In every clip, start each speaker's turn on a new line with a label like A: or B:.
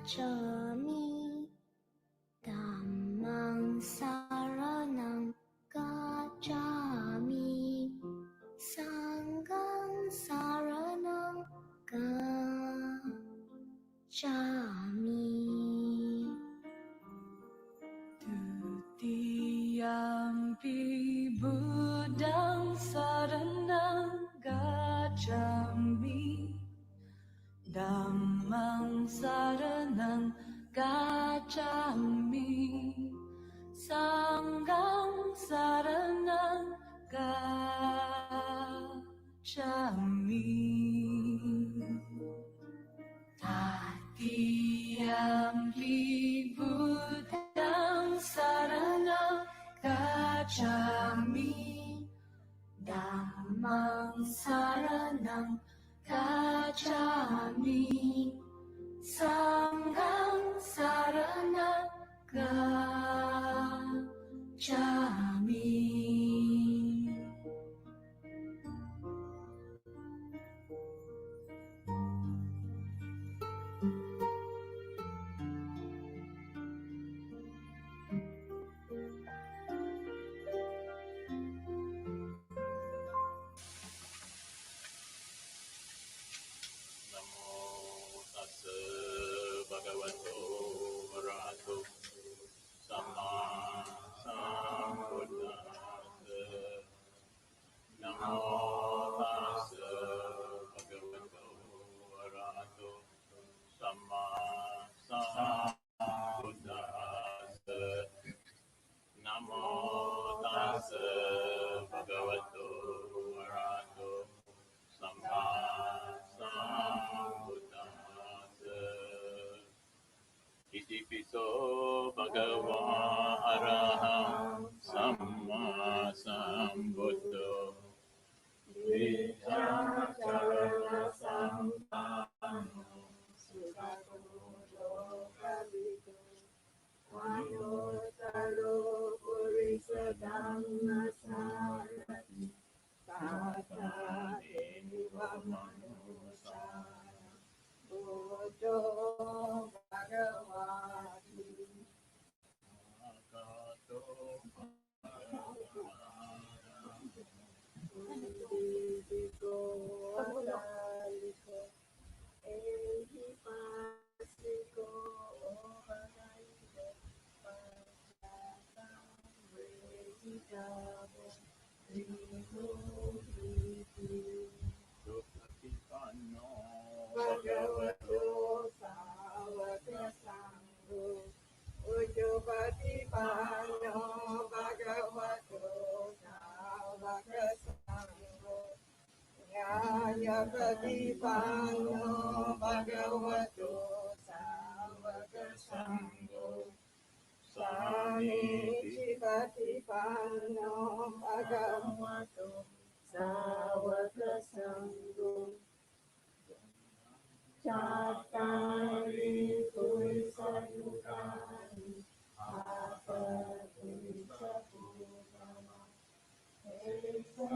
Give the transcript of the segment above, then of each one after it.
A: gacchami Dhammang saranang gacchami Sanghang saranang gacchami
B: Tutiyampi Buddhang saranang gacchami Dhammang saranang gacchami Sanghang saranang gacchami Tatiyampi Buddhang saranang gacchami Dhammang saranang gacchami Sanghang saranang gacchami
C: Itipiso bhagava arahang samma sambuddho Vichacharana sampano sukhato kabito Vayotaro purisa dhamma sarati Tata eva manusaya Buddho bhagavati Akato Udidiko Adaliko Ehipasiko Ohanaiko Pachatam Veditabo Vimuhiti Sukatipanno Bhagavato Savaka Sangho Ujjopatipanno Bhagavato Savaka Sangho Nyayapatipanno Bhagavato Savaka Sangho Samicipatipanno Bhagavato Savaka Sangho Cattari Purisa Yukani Apa Purisa Purama Esa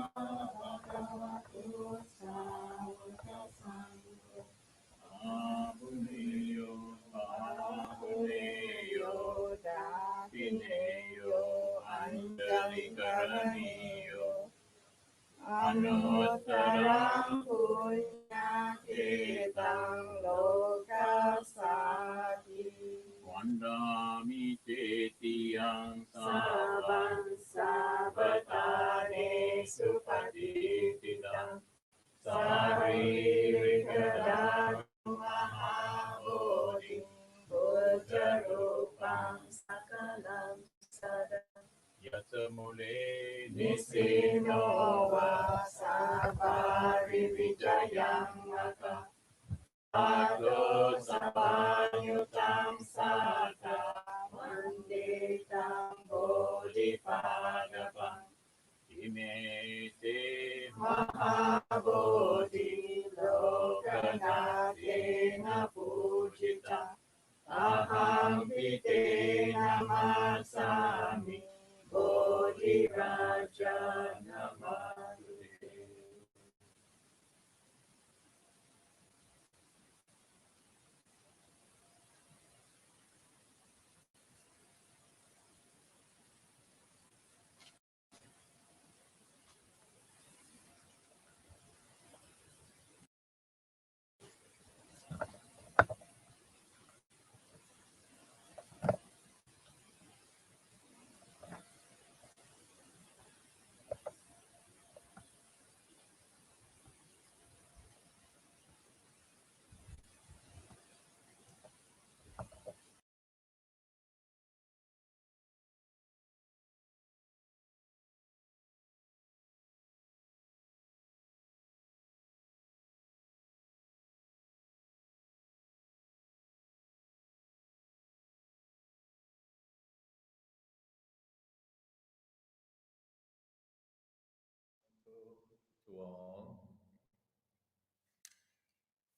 C: Bhagavato Savaka Sangho Apuneyo Dakineyo Anjalikaraniyo Anuttaram Punyaketang Lokasati Vandami Tetiyang Sabang Sabatane Supatititang Saririkadang Mahabodhi Bujjarupang Sakalam Sadam Yasamule Nisino Vasabari Vijayam Maka Ado Sapanyutam Sata Manditam Bodhipadapam Imete Mahabodhi Lokanatena Pujita Aham Pite Namasami Bodhi Raja Namaste.
D: to all.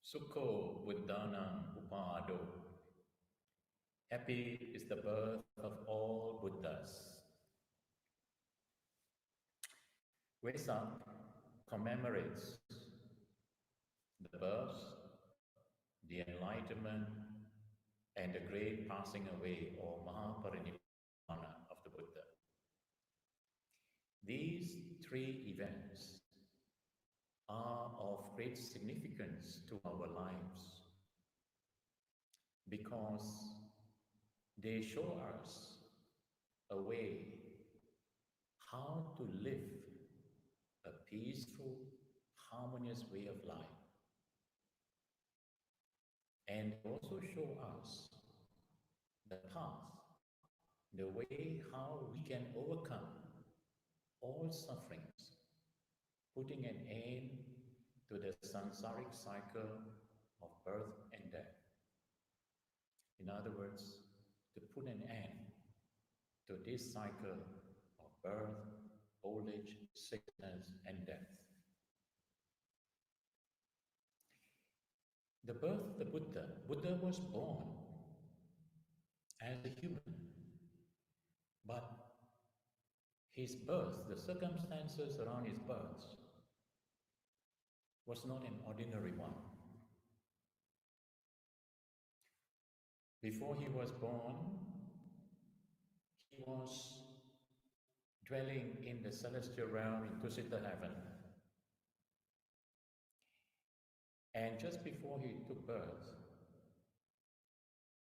D: Sukho Buddhanam Upado. Happy is the birth of all Buddhas. Vesak commemorates the birth, the enlightenment, and the great passing away or Mahaparinibbana of the Buddha. These three events are of great significance to our lives because they show us a way how to live a peaceful, harmonious way of life, and also show us the path, the way how we can overcome all sufferings, putting an end to the samsaric cycle of birth and death. In other words, to put an end to this cycle of birth, old age, sickness, and death. The birth of the Buddha, Buddha was born as a human, but his birth, the circumstances around his birth, was not an ordinary one. Before he was born, he was dwelling in the celestial realm in Tusita heaven. And just before he took birth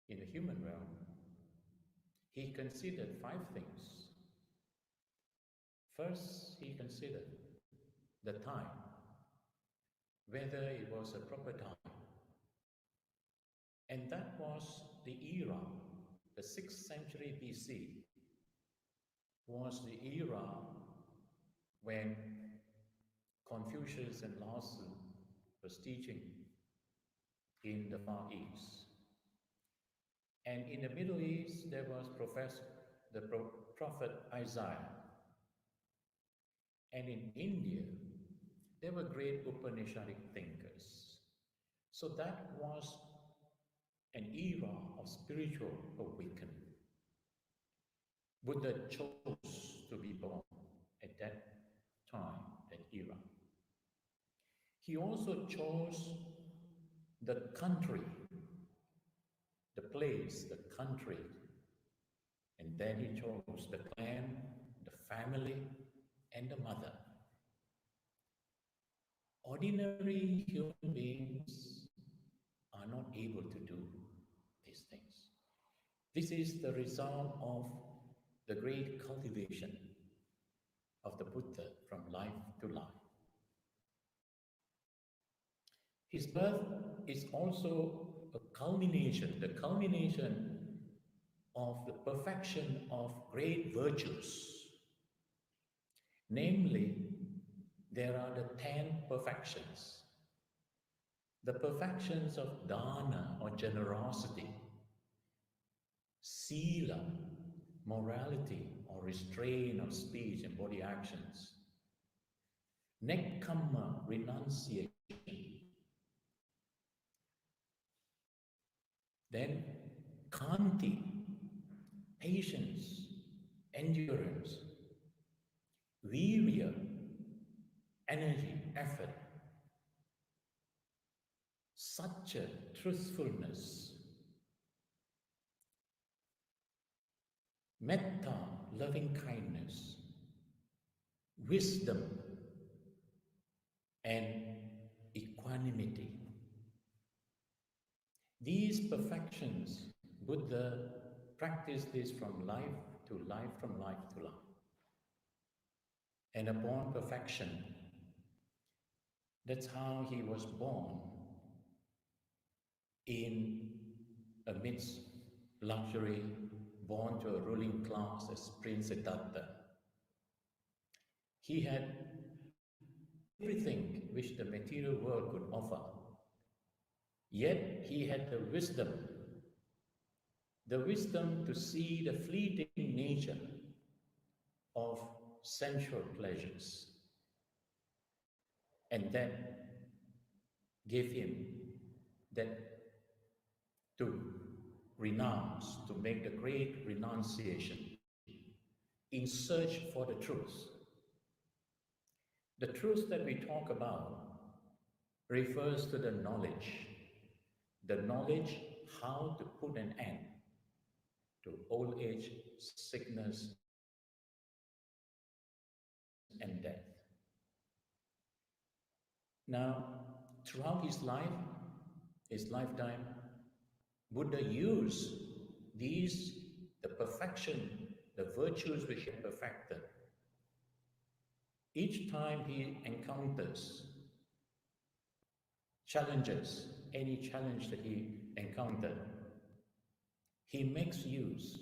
D: in the human realm, he considered 5 things. First, he considered the time, whether it was a proper time. And that was the era, the 6th century BC, was the era when Confucius and Lao Tzu was teaching in the Far East. And in the Middle East, there was the prophet Isaiah. And in India, there were great Upanishadic thinkers. So that was an era of spiritual awakening. Buddha chose to be born at that time, that era. He also chose the country, the place, the country, and then he chose the clan, the family, and the mother. Ordinary human beings are not able to do these things. This is the result of the great cultivation of the Buddha from life to life. His birth is also the culmination of the perfection of great virtues. Namely, there are the 10 perfections. The perfections of dana or generosity, sila, morality or restraint of speech and body actions, nekkhamma, renunciation, then khanti, patience, endurance, virya, energy, effort, satya, truthfulness, metta, loving kindness, wisdom, and equanimity. These perfections, Buddha practiced this from life to life, from life to life. And upon perfection, that's how he was born in amidst luxury, born to a ruling class as Prince Siddhartha. He had everything which the material world could offer. Yet he had the wisdom to see the fleeting nature of sensual pleasures. and then gave him that to renounce, to make the great renunciation in search for the truth. The truth that we talk about refers to the knowledge how to put an end to old age, sickness, and death. Now, throughout his lifetime, Buddha used the perfection, the virtues which he had perfected. Each time he encounters challenges, any challenge that he encountered, he makes use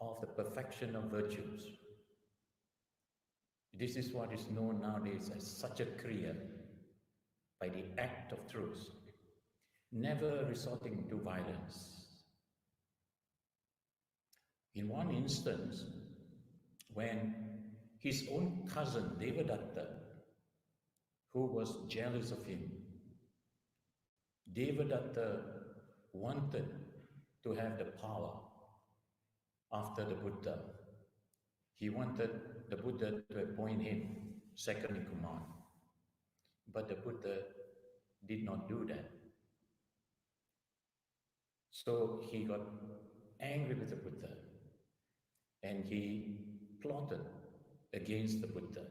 D: of the perfection of virtues. This is what is known nowadays as Satya-kriya, by the act of truth, never resorting to violence. In one instance, when his own cousin Devadatta, who was jealous of him, Devadatta wanted to have the power after the Buddha. He wanted the Buddha to appoint him second in command. But the Buddha did not do that. So he got angry with the Buddha and he plotted against the Buddha.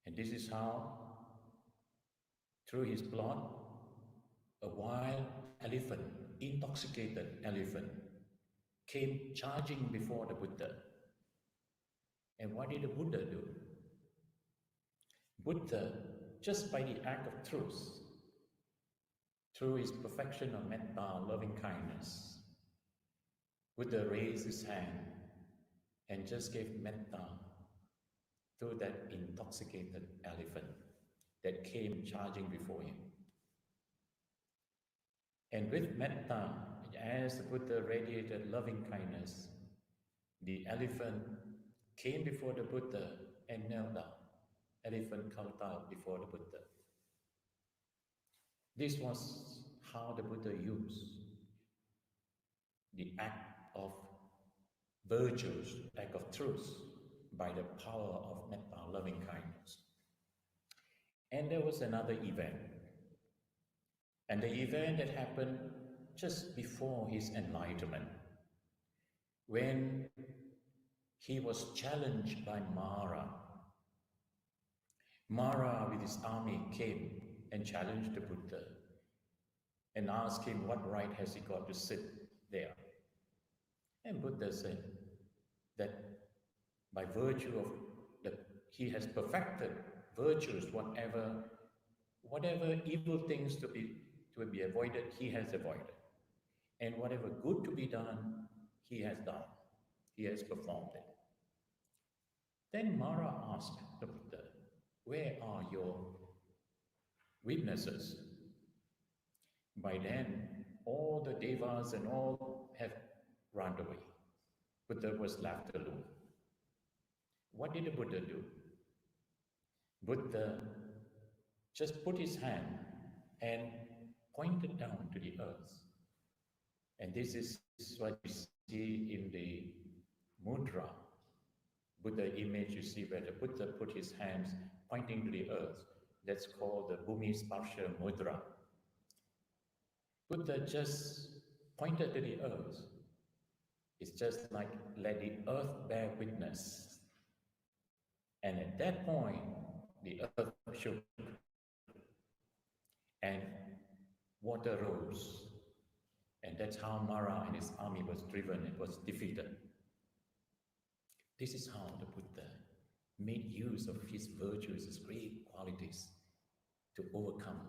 D: And this is how, through his plot, a wild elephant, intoxicated elephant, came charging before the Buddha. And what did the Buddha do? Buddha, just by the act of truth, through his perfection of metta, loving kindness, Buddha raised his hand and just gave metta to that intoxicated elephant that came charging before him. And with metta, as the Buddha radiated loving kindness, the elephant came before the Buddha and knelt down. Elephant kowtowed before the Buddha. This was how the Buddha used the act of virtues, act of truth, by the power of metta, loving kindness. And there was another event. And the event that happened just before his enlightenment, when he was challenged by Mara. Mara with his army came and challenged the Buddha and asked him what right has he got to sit there. And Buddha said that by virtue of he has perfected virtues, whatever evil things to be avoided, he has avoided. And whatever good to be done, he has done. He has performed it. Then Mara asked the Buddha, where are your witnesses? By then, all the devas and all have run away. Buddha was left alone. What did the Buddha do? Buddha just put his hand and pointed down to the earth. And this is what you see in the mudra, Buddha image, you see where the Buddha put his hands pointing to the earth. That's called the Bhumi Sparsha Mudra. Buddha just pointed to the earth. It's just like let the earth bear witness. And at that point, the earth shook and water rose. And that's how Mara and his army was driven and was defeated. This is how the Buddha made use of his virtues, his great qualities, to overcome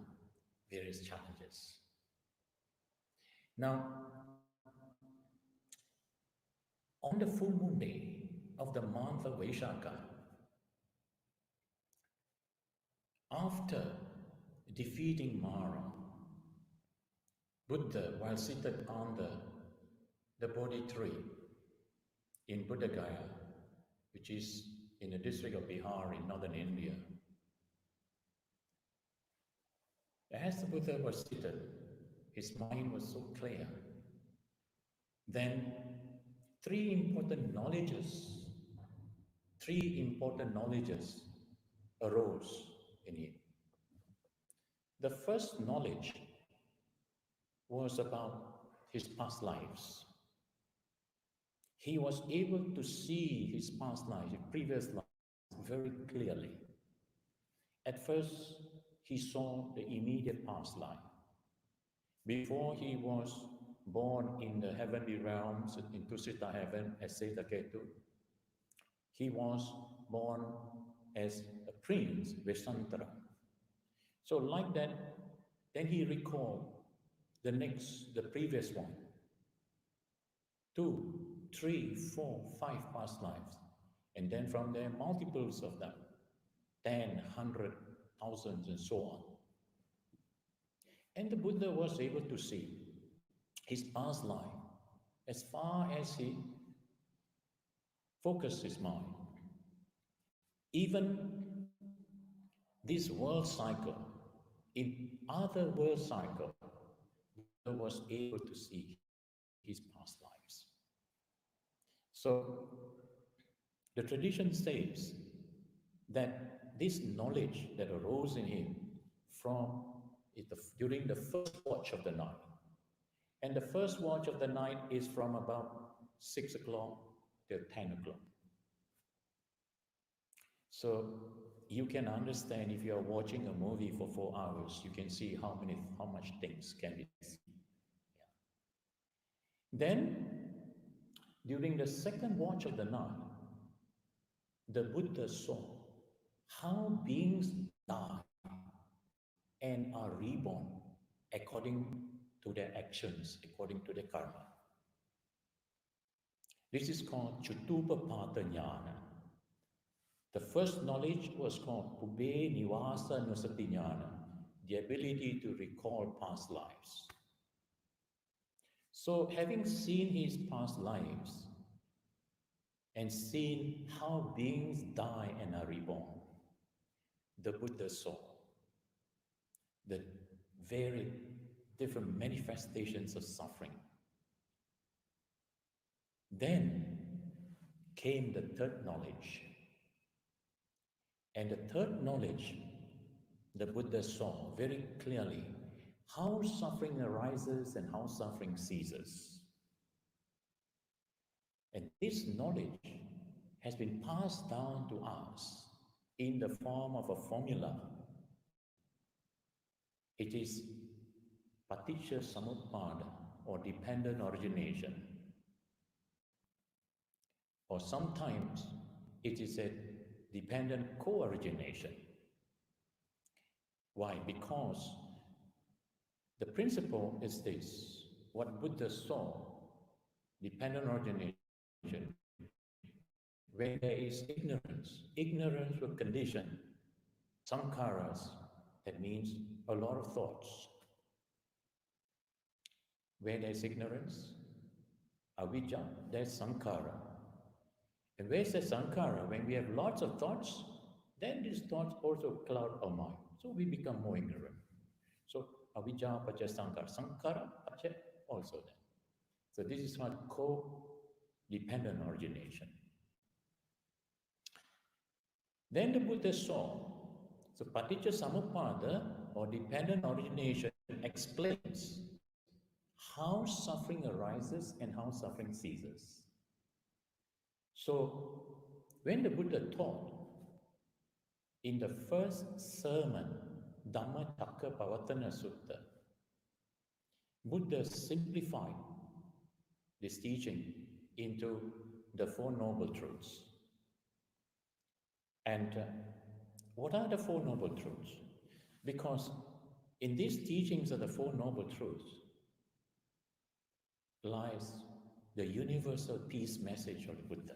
D: various challenges. Now, on the full moon day of the month of Vaishaka, after defeating Mara, Buddha, while seated on the Bodhi tree in Buddha Gaya, which is in the district of Bihar in northern India, As the Buddha was seated, his mind was so clear. Then three important knowledges arose in him. The first knowledge was about his past lives. He was able to see his past life, his previous life, very clearly. At first, he saw the immediate past life. Before he was born in the heavenly realms, in Tusita heaven as Setaketu, he was born as a prince, Vesantara. So like that, then he recalled the previous one. 2, 3, 4, 5 past lives. And then from there, multiples of them, 10, 100, thousands, and so on. And the Buddha was able to see his past life as far as he focused his mind. Even this world cycle, in other world cycle, Buddha was able to see his past lives. So the tradition says that this knowledge that arose in him during the first watch of the night, and the first watch of the night is from about 6 o'clock till 10 o'clock. So you can understand, if you are watching a movie for 4 hours, you can see how much things can be seen. Yeah. Then, during the second watch of the night, the Buddha saw how beings die and are reborn according to their actions, according to their karma. This is called Chutupapata Jnana. The first knowledge was called Pubbe Nivasa Nusati Jnana, the ability to recall past lives. So having seen his past lives and seen how beings die and are reborn, the Buddha saw the very different manifestations of suffering. Then came the third knowledge. And the third knowledge, the Buddha saw very clearly how suffering arises and how suffering ceases. And this knowledge has been passed down to us in the form of a formula. It is Paticca Samuppada, or dependent origination. Or sometimes it is a dependent co-origination. Why? Because the principle is this: what Buddha saw, dependent origination, when there is ignorance with condition, sankharas, that means a lot of thoughts. Where there's ignorance, avijja, there's sankhara. And where's the sankhara? When we have lots of thoughts, then these thoughts also cloud our mind. So we become more ignorant. So avijja, pacha, sankhara. Sankhara, pacha, also then. So this is what co-dependent origination. Then the Buddha saw, so Paticca Samuppada, or dependent origination, explains how suffering arises and how suffering ceases. So when the Buddha taught in the first sermon, Dhamma Chakka Pavatana Sutta, Buddha simplified this teaching into the Four Noble Truths. And what are the Four Noble Truths? Because in these teachings of the Four Noble Truths lies the universal peace message of the Buddha.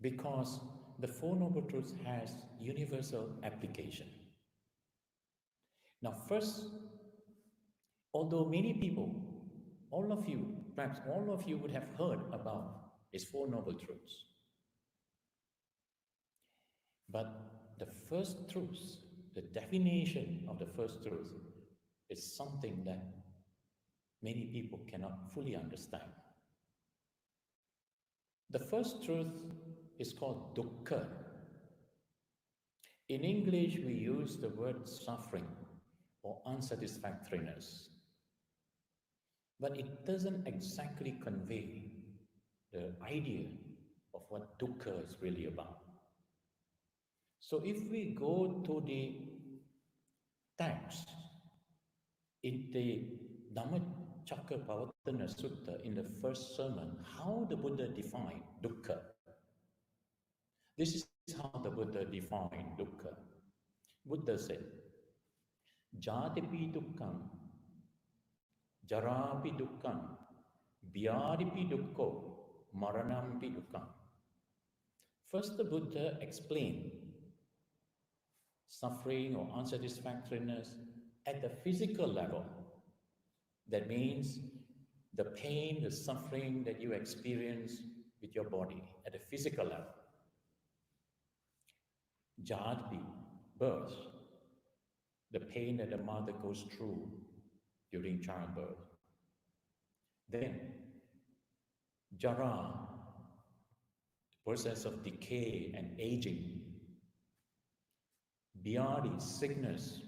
D: Because the Four Noble Truths has universal application. Now first, although many people, all of you, perhaps all of you would have heard about these Four Noble Truths. But the first truth, the definition of the first truth is something that many people cannot fully understand. The first truth is called dukkha. In English, we use the word suffering or unsatisfactoriness, but it doesn't exactly convey the idea of what dukkha is really about. So if we go to the text in the Dhammacakkappavattana Sutta, in the first sermon, how the Buddha defined dukkha. This is how the Buddha defined dukkha. Buddha said, Jatipi dukkham, jarapi dukkham, vyadipi dukkho, maranampi dukkham. First, the Buddha explained suffering or unsatisfactoriness at the physical level. That means the pain, the suffering that you experience with your body at a physical level. Jati, birth, the pain that the mother goes through during childbirth. Then, jara, the process of decay and aging. Vyadi, sickness.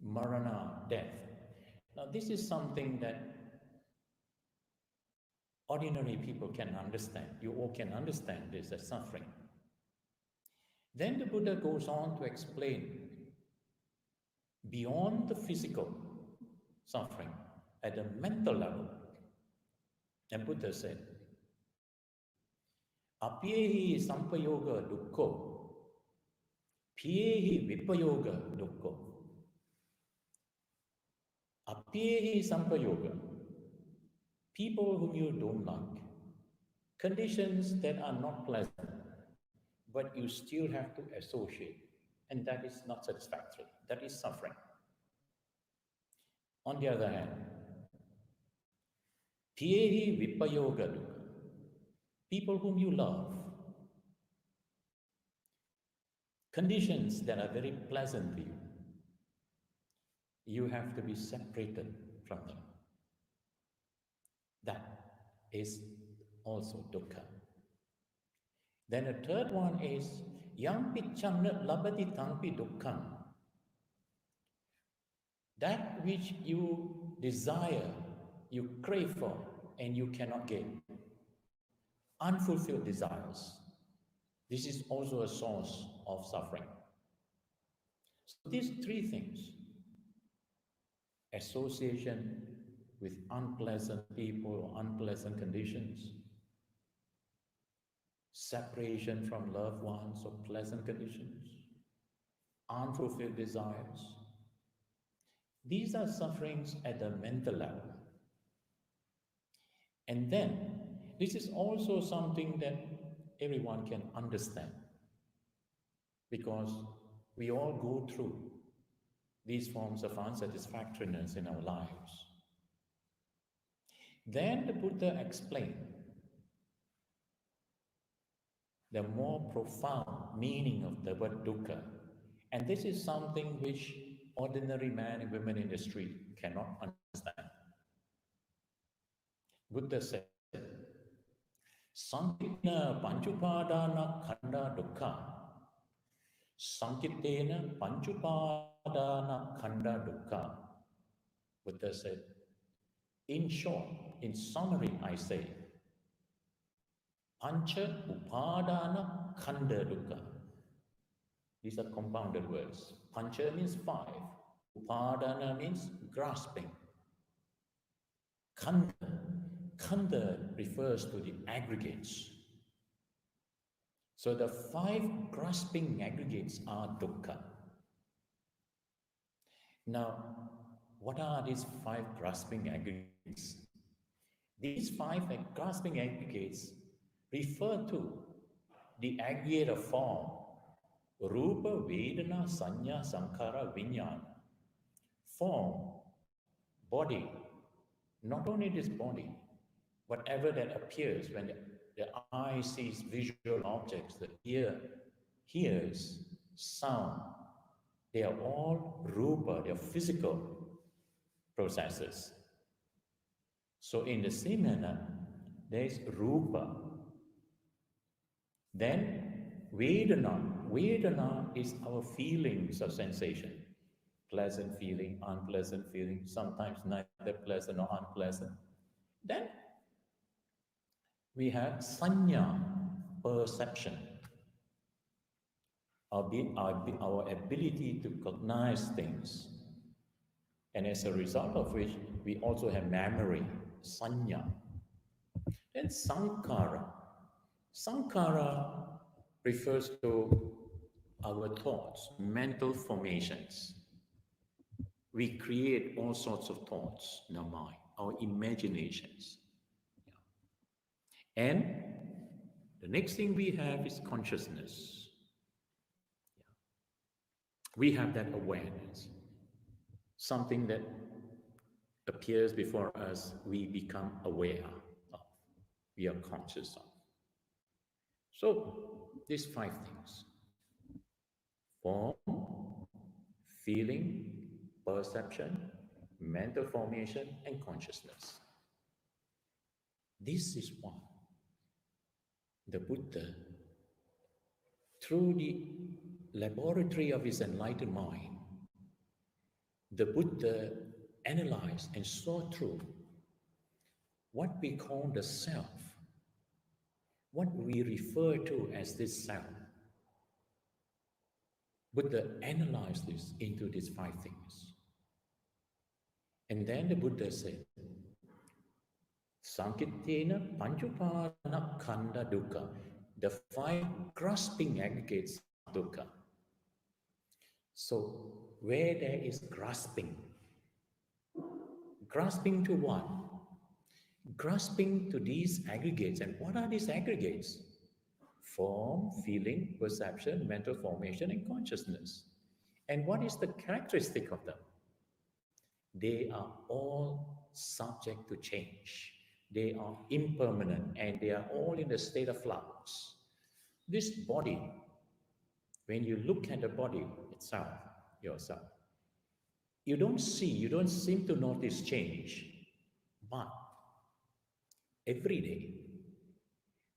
D: Marana, death. Now, this is something that ordinary people can understand. You all can understand this as suffering. Then the Buddha goes on to explain beyond the physical suffering at the mental level. And Buddha said, Apyehi sampayoga dukkho, pyehi vipayoga dukkho. Apyehi sampayoga, people whom you don't like, conditions that are not pleasant, but you still have to associate, and that is not satisfactory, that is suffering. On the other hand, pyehi vipayoga dukkha, people whom you love, conditions that are very pleasant to you, you have to be separated from them. That is also dukkha. Then the third one is yang picchanna labati tampi dukkham. That which you desire, you crave for, and you cannot get. Unfulfilled desires. This is also a source of suffering. So these three things, association with unpleasant people or unpleasant conditions, separation from loved ones or pleasant conditions, unfulfilled desires. These are sufferings at the mental level. And then, this is also something that everyone can understand, because we all go through these forms of unsatisfactoriness in our lives. Then the Buddha explained the more profound meaning of the word dukkha. And this is something which ordinary men and women in the street cannot understand. Buddha said, Sankitena panchupadana khanda dukkha. Sankitena panchupadana khanda dukkha. Buddha said, in short, in summary, I say, Pancha upadana khanda dukkha. These are compounded words. Pancha means 5. Upadana means grasping. Khanda refers to the aggregates. So the 5 grasping aggregates are dukkha. Now, what are these 5 grasping aggregates? These 5 grasping aggregates refer to the aggregate of form, Rupa, Vedana, Sanya, Sankhara, Vijnana. Form, body, not only this body, whatever that appears when the eye sees visual objects, the ear hears sound, They are all rupa, they are physical processes. So in the same manner, there is rupa. Then Vedana. Vedana is our feelings of sensation. Pleasant feeling, unpleasant feeling, sometimes neither pleasant nor unpleasant. Then we have sanya, perception, our ability to recognize things. And as a result of which, we also have memory, sanya. Then sankhara. Sankhara refers to our thoughts, mental formations. We create all sorts of thoughts in our mind, our imaginations. And the next thing we have is consciousness. We have that awareness, something that appears before us, we become aware of, we are conscious of. So, these five things: form, feeling, perception, mental formation, and consciousness. This is what the Buddha, through the laboratory of his enlightened mind, the Buddha analyzed and saw through what we call the self, what we refer to as this self. Buddha analyzed this into these five things. And then the Buddha said, Sankitena Panchupana Khanda Dukkha, the five grasping aggregates of dukkha. So, where there is grasping to what? Grasping to these aggregates. And what are these aggregates? Form, feeling, perception, mental formation, and consciousness. And what is the characteristic of them? They are all subject to change. They are impermanent and they are all in a state of flux. This body, when you look at the body itself, yourself, you don't seem to notice change. But every day,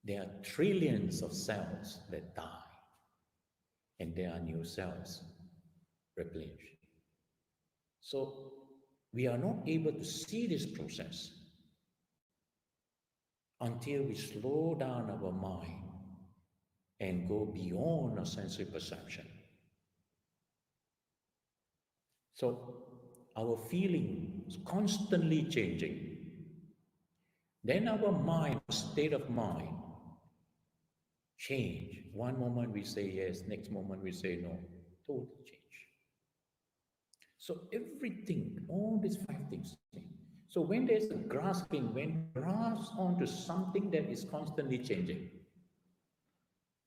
D: there are trillions of cells that die, and there are new cells replenished. So, we are not able to see this process until we slow down our mind and go beyond our sensory perception. So, our feeling is constantly changing. Then our mind, state of mind, change. One moment we say yes, next moment we say no. Total change. So everything, all these five things. So when there's a grasping, when you grasp onto something that is constantly changing,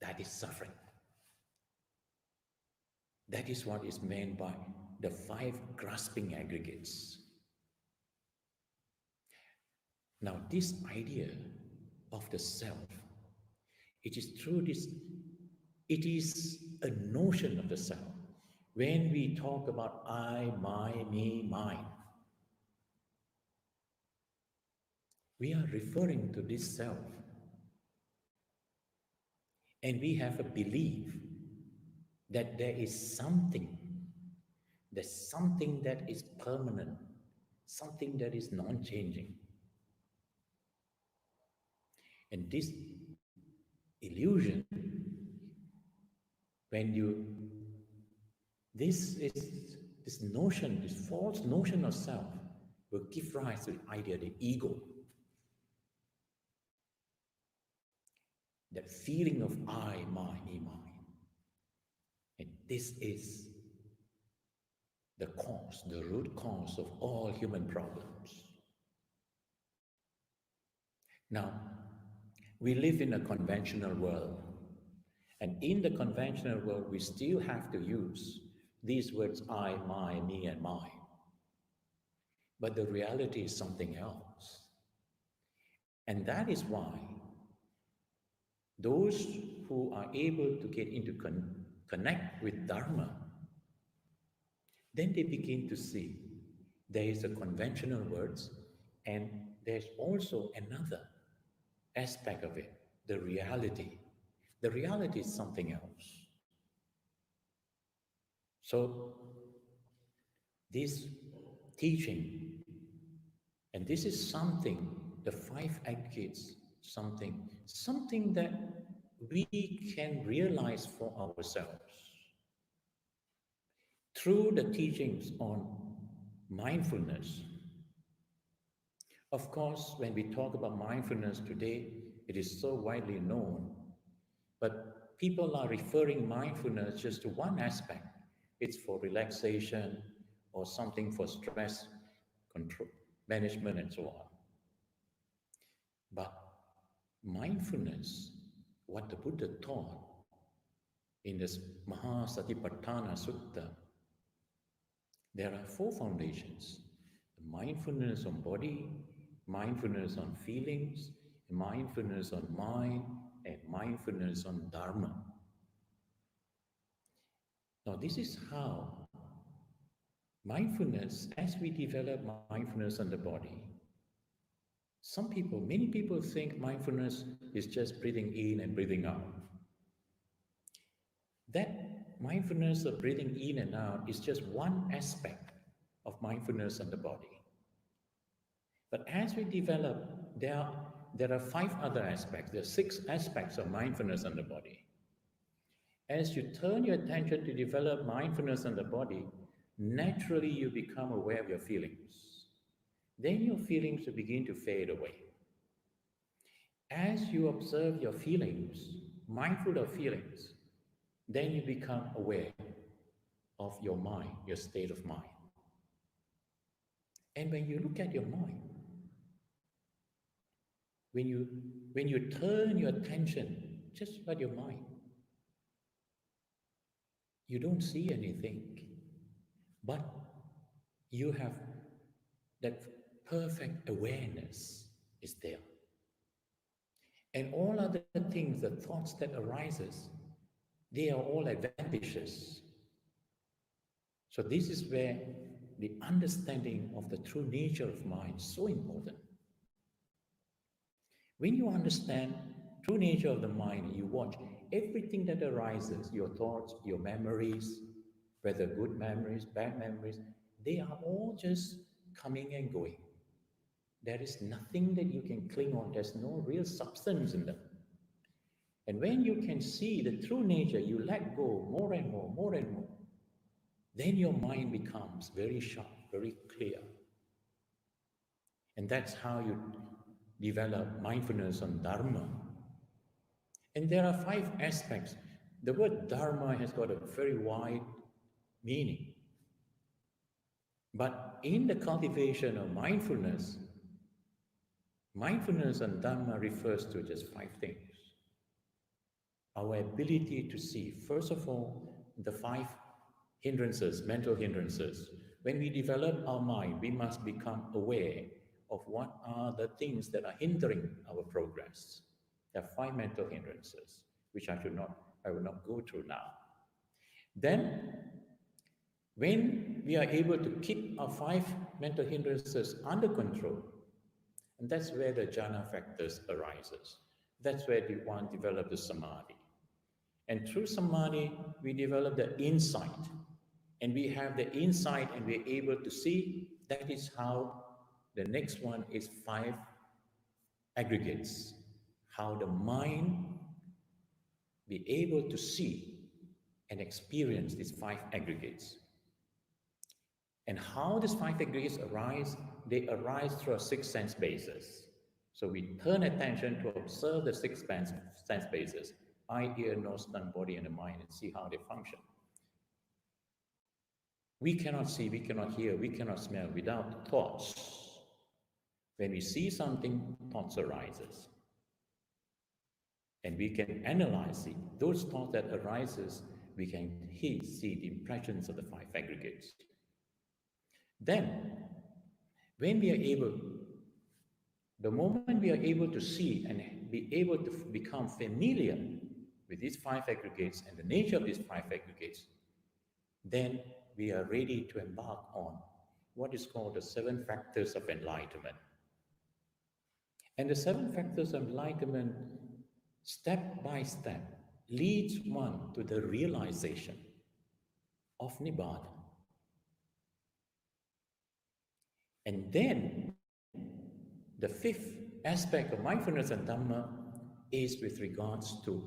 D: that is suffering. That is what is meant by the five grasping aggregates. Now, this idea of the self, it is through this, it is a notion of the self. When we talk about I, my, me, mine, we are referring to this self. And we have a belief that there is something, there's something that is permanent, something that is non-changing. And this illusion, this notion, this false notion of self will give rise to the idea, the ego. That feeling of I, my, me, mine. And this is the cause, the root cause of all human problems. Now, we live in a conventional world. And in the conventional world, we still have to use these words, I, my, me, and mine. But the reality is something else. And that is why those who are able to get into connect with Dharma, then they begin to see there is a conventional words and there's also another aspect of it, the reality. The reality is something else. So this teaching, and this is something, the five aggregates, something that we can realize for ourselves through the teachings on mindfulness. Of course, when we talk about mindfulness today, it is so widely known, but people are referring mindfulness just to one aspect. It's for relaxation or something for stress control, management, and so on. But mindfulness, what the Buddha taught in this Mahasatipatthana Sutta, there are four foundations: mindfulness on body, mindfulness on feelings, mindfulness on mind, and mindfulness on Dharma. Now, this is how mindfulness, as we develop mindfulness on the body, many people think mindfulness is just breathing in and breathing out. That mindfulness of breathing in and out is just one aspect of mindfulness on the body. But as we develop, there are five other aspects. There are six aspects of mindfulness on the body. As you turn your attention to develop mindfulness on the body, naturally you become aware of your feelings. Then your feelings will begin to fade away. As you observe your feelings, mindful of feelings, then you become aware of your mind, your state of mind. And when you look at your mind, when you turn your attention just at your mind, you don't see anything, but you have that perfect awareness is there. And all other things, the thoughts that arises, they are all advantageous. So this is where the understanding of the true nature of mind is so important. When you understand true nature of the mind, you watch everything that arises, your thoughts, your memories, whether good memories, bad memories, they are all just coming and going. There is nothing that you can cling on. There's no real substance in them. And when you can see the true nature, you let go more and more and more. Then your mind becomes very sharp, very clear. And that's how you develop mindfulness on Dharma. And there are five aspects. The word Dharma has got a very wide meaning. But in the cultivation of mindfulness and Dhamma refers to just five things. Our ability to see, first of all, the five hindrances, mental hindrances. When we develop our mind, we must become aware of what are the things that are hindering our progress. There are five mental hindrances, which I will not go through now. Then, when we are able to keep our five mental hindrances under control, and that's where the jhana factors arises. That's where one develops the samadhi. And through samadhi, we develop the insight. And we have the insight and we're able to see. That is how the next one is five aggregates. How the mind be able to see and experience these five aggregates. And how these five aggregates arise, they arise through a six sense basis. So we turn attention to observe the six sense basis: eye, ear, nose, tongue, body, and the mind, and see how they function. We cannot see, we cannot hear, we cannot smell without thoughts. When we see something, thoughts arises. And we can analyze it. Those thoughts that arises, we can see the impressions of the five aggregates. Then, when we are able, the moment we are able to see and be able to become familiar with these five aggregates and the nature of these five aggregates, then we are ready to embark on what is called the 7 factors of enlightenment. And the 7 factors of enlightenment, step by step, leads one to the realization of Nibbana. And then the 5th aspect of mindfulness and Dhamma is with regards to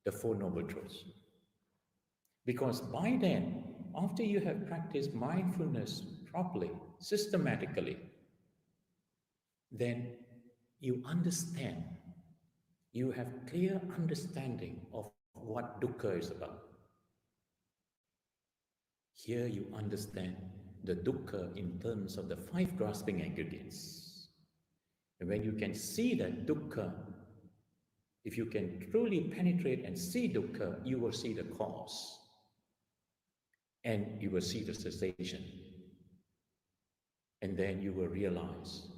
D: the Four Noble Truths. Because by then, after you have practiced mindfulness properly, systematically, then you understand, you have clear understanding of what dukkha is about. Here you understand the dukkha in terms of the 5 grasping aggregates. And when you can see that dukkha, if you can truly penetrate and see dukkha, you will see the cause. And you will see the cessation. And then you will realize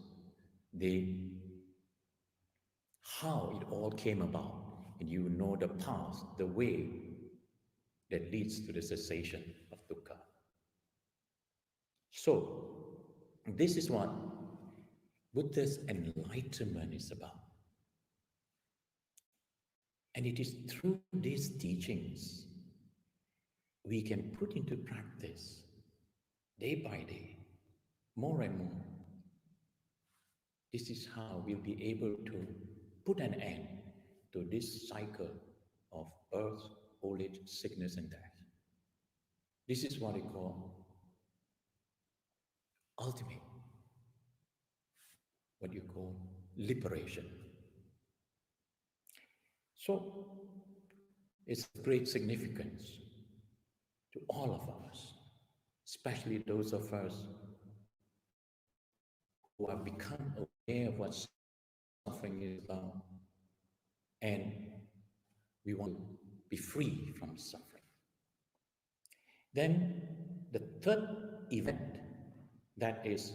D: how it all came about. And you know the path, the way that leads to the cessation of dukkha. So, this is what Buddha's enlightenment is about. And it is through these teachings we can put into practice day by day, more and more. This is how we'll be able to put an end to this cycle of birth, old age, sickness, and death. This is what we call ultimate, what you call liberation. So, it's of great significance to all of us, especially those of us who have become aware of what suffering is about, and we want to be free from suffering. Then the 3rd event, that is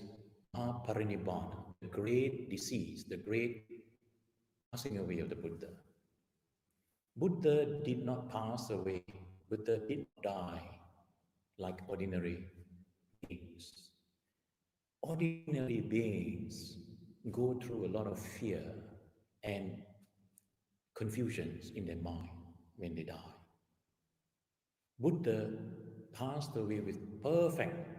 D: Mahaparinibbana, the great decease, the great passing away of the Buddha. Buddha did not pass away. Buddha did not die like ordinary beings. Ordinary beings go through a lot of fear and confusions in their mind when they die. Buddha passed away with perfect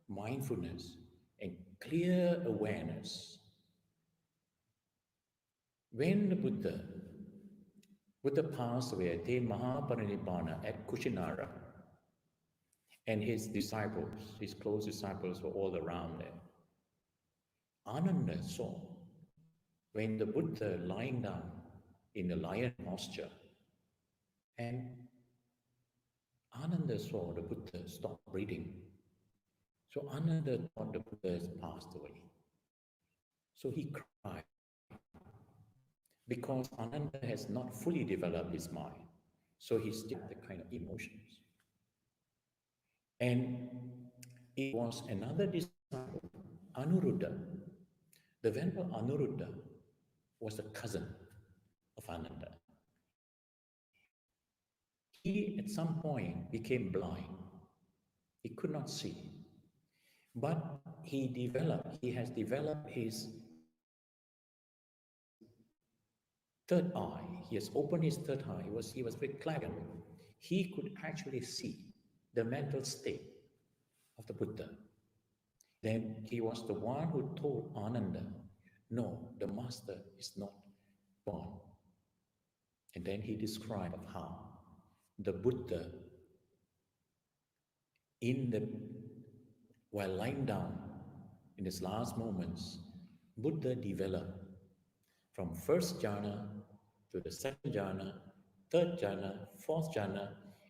D: mindfulness and clear awareness. When the Buddha passed away, attained Mahaparinibbana at Kushinara, and his disciples, his close disciples, were all around there. Ananda saw when the Buddha lying down in the lion posture, and Ananda saw the Buddha stop breathing. So Ananda thought the Buddha has passed away. So he cried, because Ananda has not fully developed his mind. So he still had the kind of emotions. And it was another disciple, Anuruddha. The Venerable Anuruddha was a cousin of Ananda. He at some point became blind. He could not see. But he has developed his 3rd eye. He has opened his 3rd eye. He was very clairvoyant. He could actually see the mental state of the Buddha. Then he was the one who told Ananda, no, the master is not born. And then he described of how the Buddha, while lying down in his last moments, Buddha developed from 1st jhana to the 2nd jhana, 3rd jhana, 4th jhana,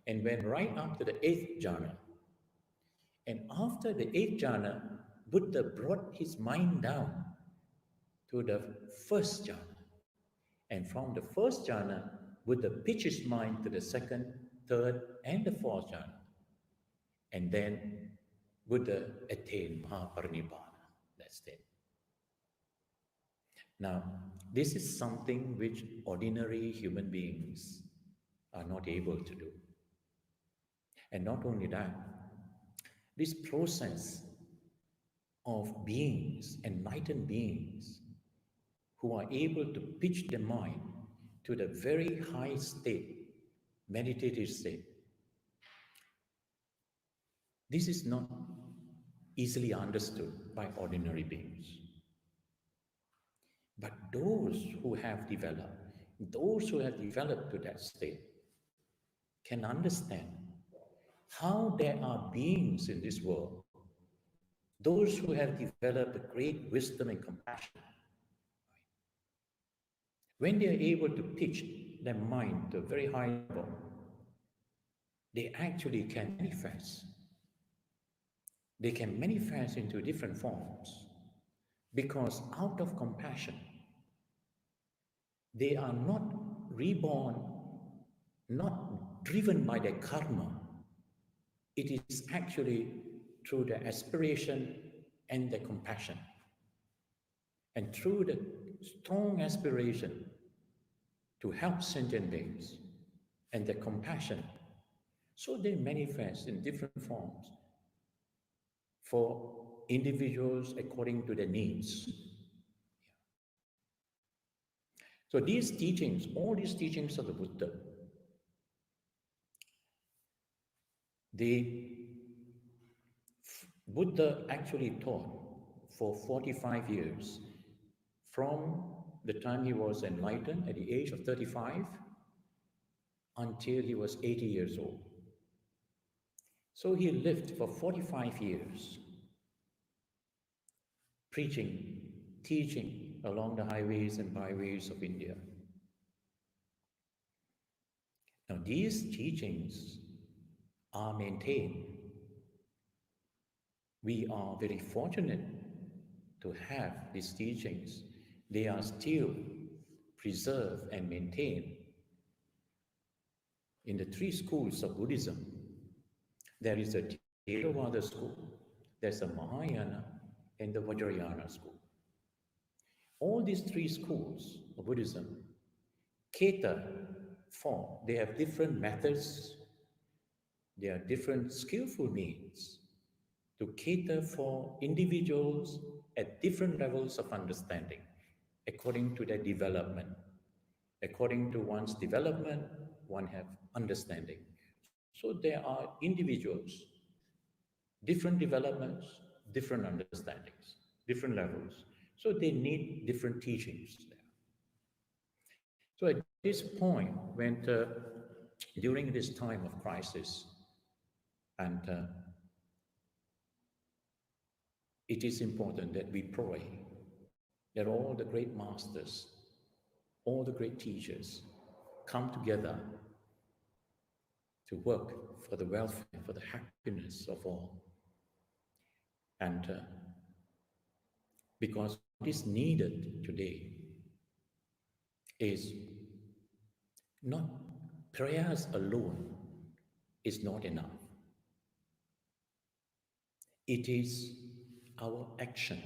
D: and went right up to the 8th jhana. And after the 8th jhana, Buddha brought his mind down to the 1st jhana. And from the 1st jhana, Buddha pitched his mind to the 2nd, 3rd, and the 4th jhana. And then Buddha attained Mahaparinibbana. That's it. Now, this is something which ordinary human beings are not able to do. And not only that, This process of beings, enlightened beings, who are able to pitch the mind to the very high state, meditative state. This is not easily understood by ordinary beings. But those who have developed to that state, can understand how there are beings in this world, those who have developed a great wisdom and compassion. When they are able to pitch their mind to a very high level, they actually can manifest. They can manifest into different forms because out of compassion, they are not reborn, not driven by their karma. It is actually through their aspiration and their compassion. And through the strong aspiration to help sentient beings and their compassion, so they manifest in different forms for individuals according to their needs. So these teachings, all these teachings of the Buddha, Buddha actually taught for 45 years, from the time he was enlightened at the age of 35 until he was 80 years old. So he lived for 45 years, preaching, teaching along the highways and byways of India. Now these teachings are maintained. We are very fortunate to have these teachings. They are still preserved and maintained in the three schools of Buddhism. There is a Theravada school, there's a Mahayana, and the Vajrayana school. All these three schools of Buddhism cater for, they have different methods, they are different skillful means to cater for individuals at different levels of understanding according to their development. According to one's development, one have understanding. So there are individuals, different developments, different understandings, different levels. So they need different teachings there. So at this point, when during this time of crisis, and it is important that we pray that all the great masters, all the great teachers come together to work for the welfare, for the happiness of all. And because what is needed today is not prayers alone is not enough. It is our action,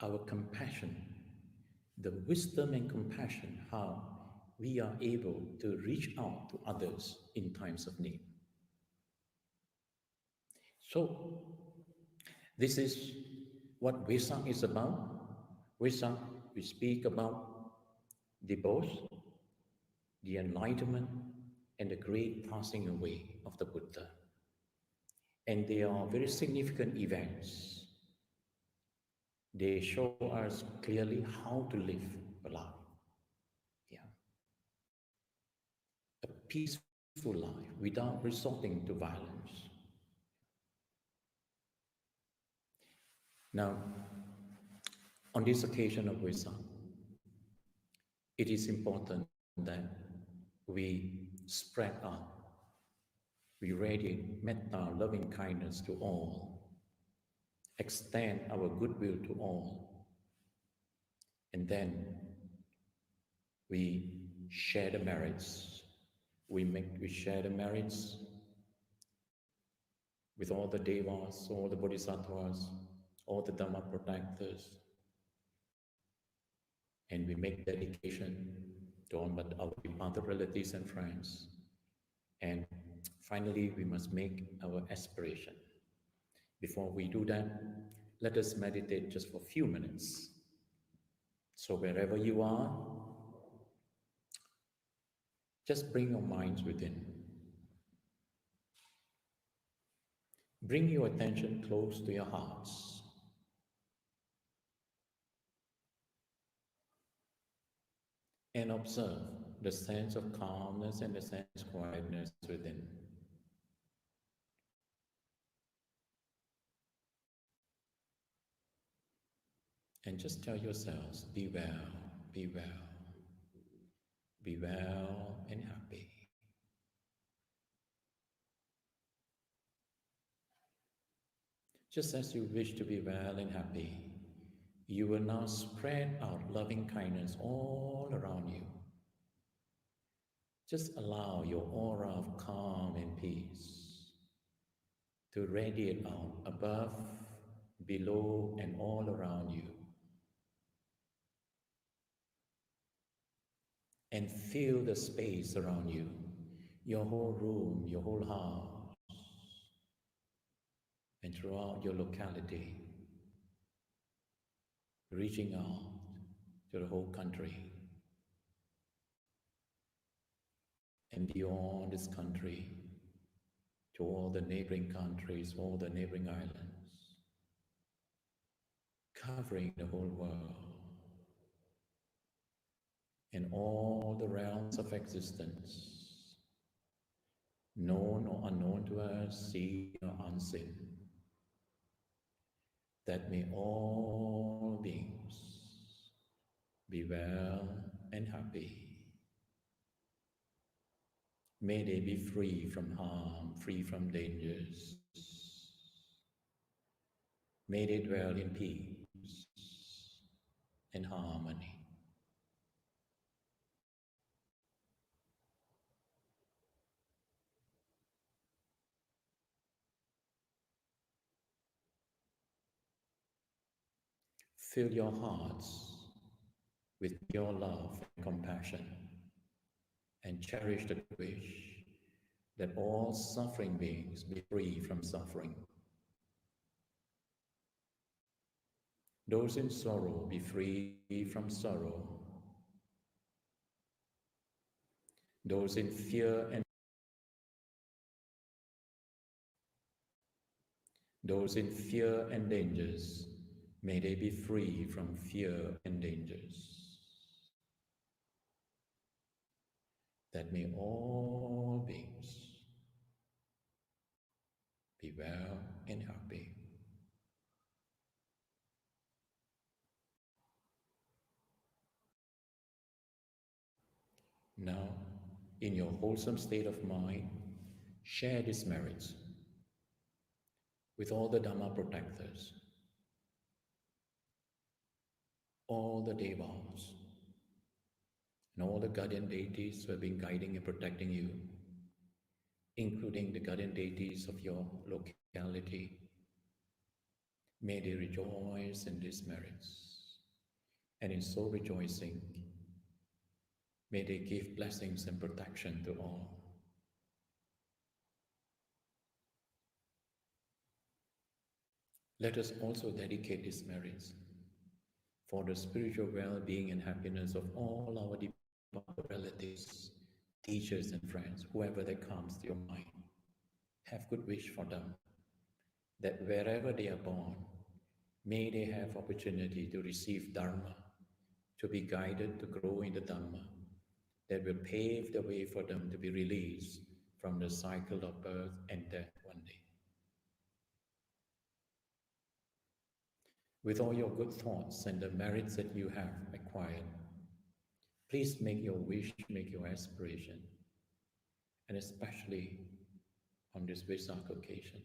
D: our compassion, the wisdom and compassion, how we are able to reach out to others in times of need. So, this is what Vesak is about. Vesak, we speak about the both, the enlightenment and the great passing away of the Buddha. And they are very significant events. They show us clearly how to live a life. Yeah. A peaceful life without resorting to violence. Now, on this occasion of Vesak, it is important that we spread out, we radiate metta, loving kindness to all, extend our goodwill to all, and then we share the merits. We share the merits with all the devas, all the bodhisattvas, all the Dhamma protectors, and we make dedication to all but our other relatives and friends. And Finally, we must make our aspiration. Before we do that, let us meditate just for a few minutes. So wherever you are, just bring your minds within. Bring your attention close to your hearts. And observe the sense of calmness and the sense of quietness within. And just tell yourselves, be well, be well, be well and happy. Just as you wish to be well and happy, you will now spread out loving kindness all around you. Just allow your aura of calm and peace to radiate out above, below, and all around you. And fill the space around you, your whole room, your whole house, and throughout your locality, reaching out to the whole country and beyond this country, to all the neighboring countries, all the neighboring islands, covering the whole world and all the realms of existence, known or unknown to us, seen or unseen, that may all beings be well and happy. May they be free from harm, free from dangers. May they dwell in peace and harmony. Fill your hearts with pure love and compassion, and cherish the wish that all suffering beings be free from suffering. Those in sorrow be free from sorrow. Those in fear and dangers, may they be free from fear and dangers. That may all beings be well and happy. Now, in your wholesome state of mind, share these merits with all the Dhamma protectors, all the Devas, and all the guardian deities who have been guiding and protecting you, including the guardian deities of your locality. May they rejoice in these merits, and in so rejoicing, may they give blessings and protection to all. Let us also dedicate these merits for the spiritual well-being and happiness of all our departed relatives, teachers and friends, whoever that comes to your mind. Have good wish for them, that wherever they are born, may they have opportunity to receive Dharma, to be guided to grow in the Dhamma, that will pave the way for them to be released from the cycle of birth and death one day. With all your good thoughts and the merits that you have acquired, please make your wish, make your aspiration, and especially on this Vesak occasion.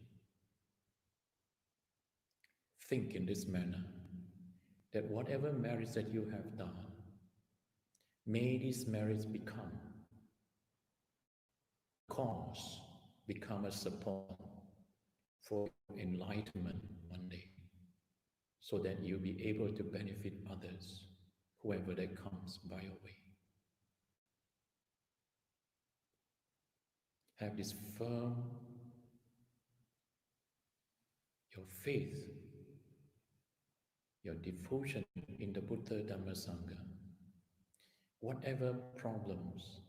D: Think in this manner, that whatever merits that you have done, may these merits become cause, become a support for enlightenment one day, so that you'll be able to benefit others, whoever that comes by your way. Have this firm, your faith, your devotion in the Buddha Dhamma Sangha. Whatever problems,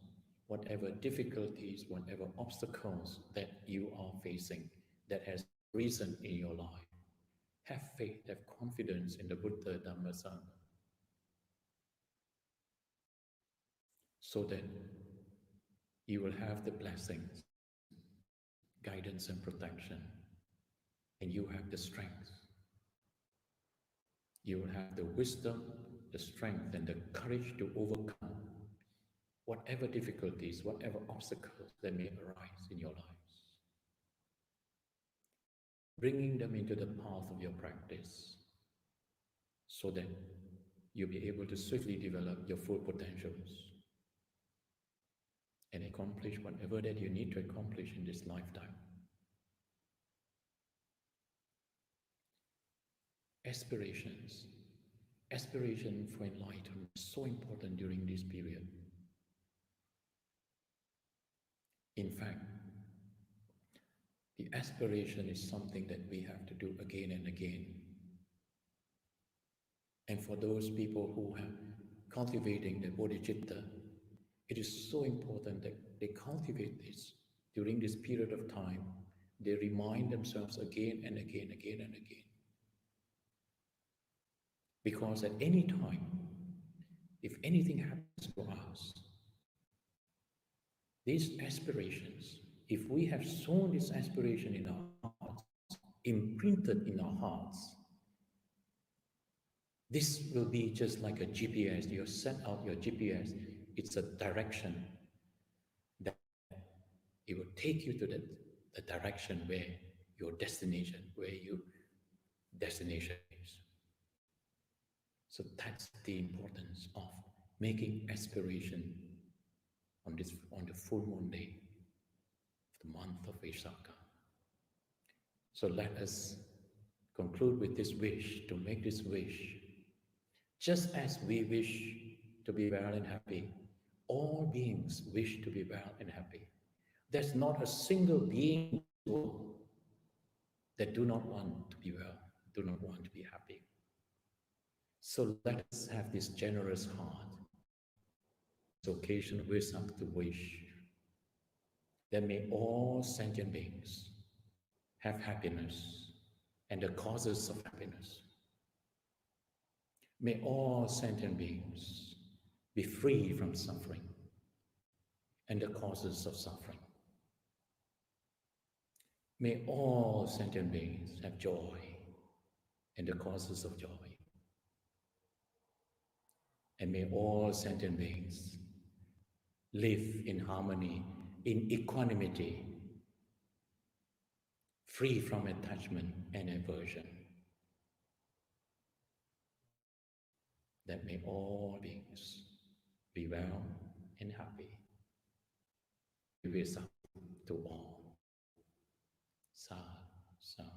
D: whatever difficulties, whatever obstacles that you are facing that has arisen in your life, have faith, have confidence in the Buddha Dhamma Sangha, so that you will have the blessings, guidance and protection, and you have the strength. You will have the wisdom, the strength, and the courage to overcome whatever difficulties, whatever obstacles that may arise in your lives, bringing them into the path of your practice so that you'll be able to swiftly develop your full potentials and accomplish whatever that you need to accomplish in this lifetime. Aspiration for enlightenment is so important during this period. In fact, the aspiration is something that we have to do again and again. And for those people who are cultivating the bodhicitta, it is so important that they cultivate this during this period of time. They remind themselves again and again, again and again. Because at any time, if anything happens to us, these aspirations, if we have sown this aspiration in our hearts, imprinted in our hearts, this will be just like a GPS. You set out your GPS, it's a direction that it will take you to the direction where your destination, destination is. So that's the importance of making aspiration on the full moon day of the month of Vesak. So let us conclude with this wish, to make this wish. Just as we wish to be well and happy, all beings wish to be well and happy. There's not a single being in the world that do not want to be well, do not want to be happy. So let us have this generous heart, this occasion of Vesak, to wish that may all sentient beings have happiness and the causes of happiness. May all sentient beings be free from suffering and the causes of suffering. May all sentient beings have joy and the causes of joy. And may all sentient beings live in harmony, in equanimity, free from attachment and aversion. That may all beings be well and happy. Vesak to all. Sadhu, sadhu.